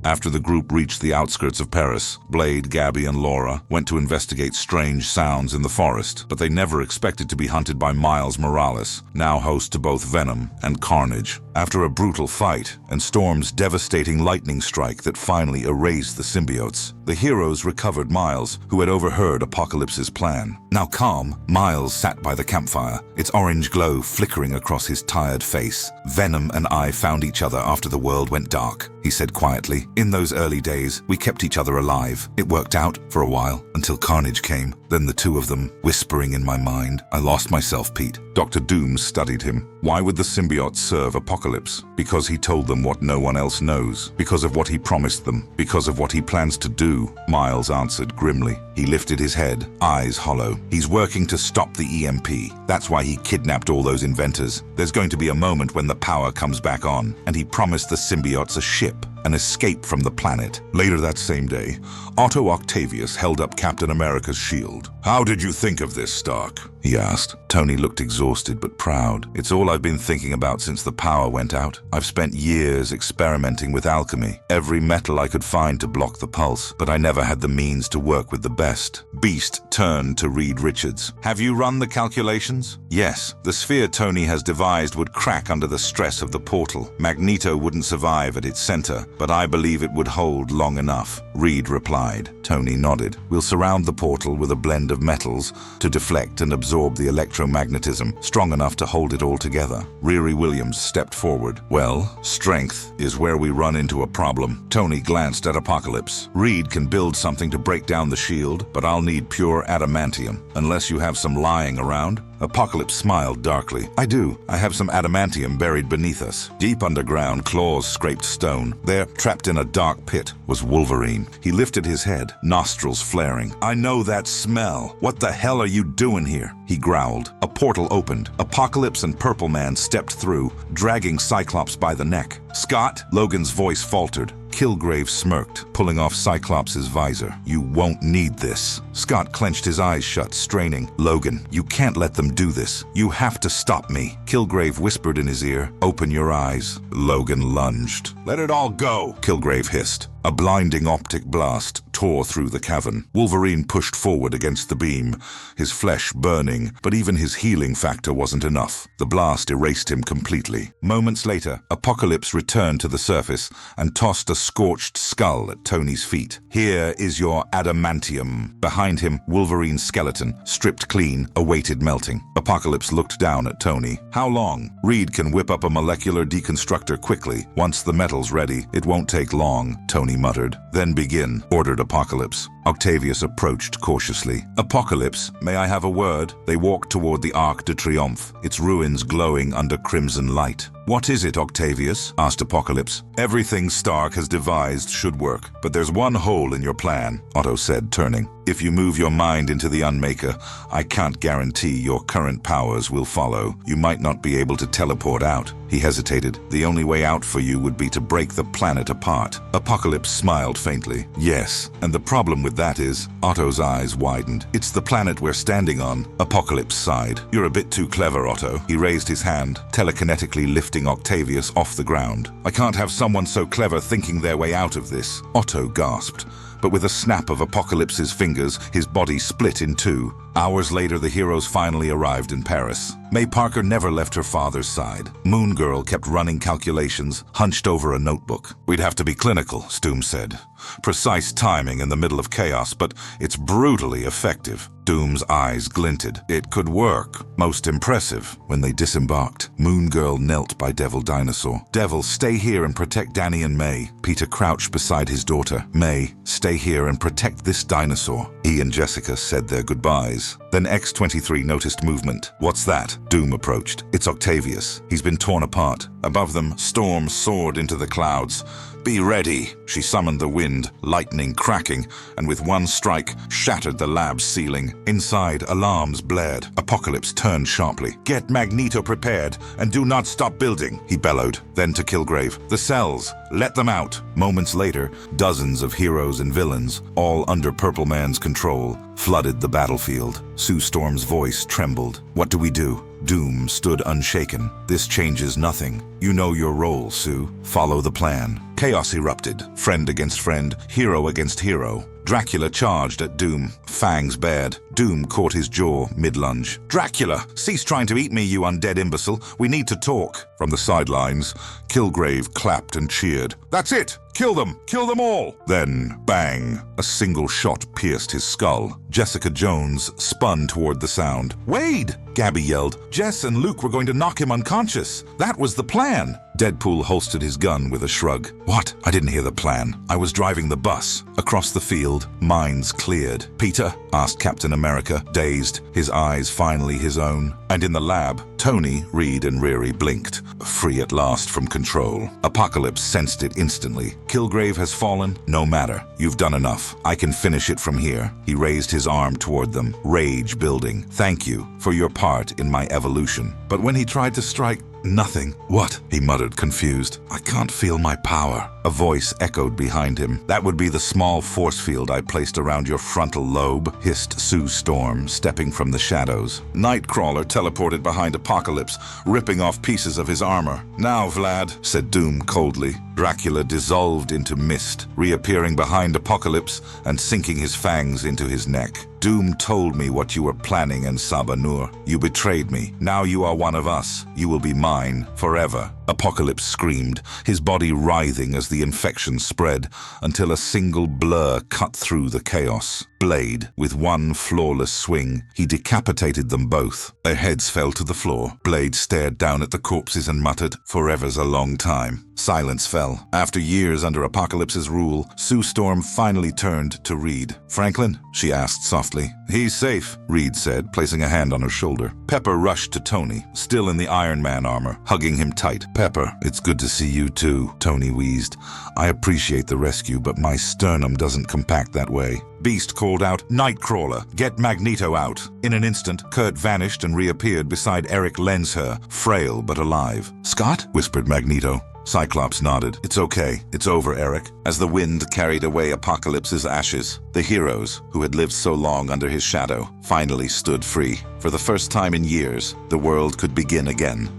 After the group reached the outskirts of Paris, Blade, Gabby, and Laura went to investigate strange sounds in the forest, but they never expected to be hunted by Miles Morales, now host to both Venom and Carnage. After a brutal fight and Storm's devastating lightning strike that finally erased the symbiotes, the heroes recovered Miles, who had overheard Apocalypse's plan. Now calm, Miles sat by the campfire, its orange glow flickering across his tired face. "Venom and I found each other after the world went dark," he said quietly. "In those early days, we kept each other alive. It worked out for a while, until Carnage came. Then the two of them, whispering in my mind. I lost myself, Pete." Dr. Doom studied him. Why would the symbiotes serve Apocalypse? Because he told them what no one else knows. Because of what he promised them. Because of what he plans to do, Miles answered grimly. He lifted his head, eyes hollow. He's working to stop the EMP. That's why he kidnapped all those inventors. There's going to be a moment when the power comes back on, and he promised the symbiotes a ship, an escape from the planet. Later that same day, Otto Octavius held up Captain America's shield. "How did you think of this, Stark?" he asked. Tony looked exhausted but proud. "It's all I've been thinking about since the power went out. I've spent years experimenting with alchemy, every metal I could find to block the pulse, but I never had the means to work with the best." Beast turned to Reed Richards. "Have you run the calculations?" "Yes. The sphere Tony has devised would crack under the stress of the portal. Magneto wouldn't survive at its center, but I believe it would hold long enough," Reed replied. Tony nodded. "We'll surround the portal with a blend of metals to deflect and absorb the electromagnetism, strong enough to hold it all together." Riri Williams stepped forward. "Well, strength is where we run into a problem." Tony glanced at Apocalypse. "Reed can build something to break down the shield, but I'll need pure adamantium, unless you have some lying around." Apocalypse smiled darkly. "I do. I have some adamantium buried beneath us." Deep underground, claws scraped stone. There, trapped in a dark pit, was Wolverine. He lifted his head, nostrils flaring. "I know that smell. What the hell are you doing here?" he growled. A portal opened. Apocalypse and Purple Man stepped through, dragging Cyclops by the neck. "Scott?" Logan's voice faltered. Kilgrave smirked, pulling off Cyclops' visor. "You won't need this." Scott clenched his eyes shut, straining. "Logan, you can't let them do this. You have to stop me." Kilgrave whispered in his ear, "Open your eyes." Logan lunged. "Let it all go," Kilgrave hissed. A blinding optic blast tore through the cavern. Wolverine pushed forward against the beam, his flesh burning, but even his healing factor wasn't enough. The blast erased him completely. Moments later, Apocalypse returned to the surface and tossed a scorched skull at Tony's feet. "Here is your adamantium." Behind him, Wolverine's skeleton, stripped clean, awaited melting. Apocalypse looked down at Tony. "How long?" "Reed can whip up a molecular deconstructor quickly. Once the metal's ready, it won't take long," Tony muttered. "Then begin," ordered Apocalypse. Octavius approached cautiously. "Apocalypse, may I have a word?" They walked toward the Arc de Triomphe, its ruins glowing under crimson light. "What is it, Octavius?" asked Apocalypse. "Everything Stark has devised should work, but there's one hole in your plan," Otto said, turning. "If you move your mind into the Unmaker, I can't guarantee your current powers will follow. You might not be able to teleport out." He hesitated. "The only way out for you would be to break the planet apart." Apocalypse smiled faintly. "Yes, and the problem with that is," Otto's eyes widened, "it's the planet we're standing on." Apocalypse sighed. "You're a bit too clever, Otto." He raised his hand, telekinetically lifting Octavius off the ground. "I can't have someone so clever thinking their way out of this." Otto gasped. But with a snap of Apocalypse's fingers, his body split in two. Hours later, the heroes finally arrived in Paris. May Parker never left her father's side. Moon Girl kept running calculations, hunched over a notebook. "We'd have to be clinical," Doom said. "Precise timing in the middle of chaos, but it's brutally effective." Doom's eyes glinted. "It could work. Most impressive." When they disembarked, Moon Girl knelt by Devil Dinosaur. "Devil, stay here and protect Danny and May." Peter crouched beside his daughter. "May, stay here and protect this dinosaur." He and Jessica said their goodbyes. Then X-23 noticed movement. "What's that?" Doom approached. "It's Octavius. He's been torn apart." Above them, Storm soared into the clouds. "Be ready." She summoned the wind, lightning cracking, and with one strike, shattered the lab's ceiling. Inside, alarms blared. Apocalypse turned sharply. "Get Magneto prepared, and do not stop building," he bellowed. Then to Kilgrave, "The cells, let them out." Moments later, dozens of heroes and villains, all under Purple Man's control, flooded the battlefield. Sue Storm's voice trembled. "What do we do?" Doom stood unshaken. This changes nothing. You know your role, Sue. Follow the plan. Chaos erupted. Friend against friend, hero against hero. Dracula charged at Doom, fangs bared. Doom caught his jaw mid-lunge. "Dracula, cease trying to eat me, you undead imbecile. We need to talk." From the sidelines, Kilgrave clapped and cheered. "That's it! Kill them! Kill them all!" Then, bang! A single shot pierced his skull. Jessica Jones spun toward the sound. "Wade!" Gabby yelled. "Jess and Luke were going to knock him unconscious. That was the plan." Deadpool holstered his gun with a shrug. "What? I didn't hear the plan. I was driving the bus." Across the field, minds cleared. "Peter?" asked Captain America, dazed, his eyes finally his own. And in the lab, Tony, Reed, and Riri blinked, free at last from control. Apocalypse sensed it instantly. "Kilgrave has fallen? No matter. You've done enough. I can finish it from here." He raised his arm toward them, rage building. "Thank you for your part in my evolution." But when he tried to strike, nothing. "What?" he muttered, confused. "I can't feel my power." A voice echoed behind him. "That would be the small force field I placed around your frontal lobe," hissed Sue Storm, stepping from the shadows. Nightcrawler teleported behind Apocalypse, ripping off pieces of his armor. "Now, Vlad," said Doom coldly. Dracula dissolved into mist, reappearing behind Apocalypse and sinking his fangs into his neck. "Doom told me what you were planning in Sabino. You betrayed me. Now you are one of us. You will be mine forever." Apocalypse screamed, his body writhing as the infection spread, until a single blur cut through the chaos. Blade, with one flawless swing, he decapitated them both. Their heads fell to the floor. Blade stared down at the corpses and muttered, "Forever's a long time." Silence fell. After years under Apocalypse's rule, Sue Storm finally turned to Reed. "Franklin?" she asked softly. "He's safe," Reed said, placing a hand on her shoulder. Pepper rushed to Tony, still in the Iron Man armor, hugging him tight. "Pepper, it's good to see you too," Tony wheezed. "I appreciate the rescue, but my sternum doesn't compact that way." Beast called out, "Nightcrawler, get Magneto out." In an instant, Kurt vanished and reappeared beside Eric Lensher, frail but alive. "Scott?" whispered Magneto. Cyclops nodded. "It's okay. It's over, Eric." As the wind carried away Apocalypse's ashes, the heroes, who had lived so long under his shadow, finally stood free. For the first time in years, the world could begin again.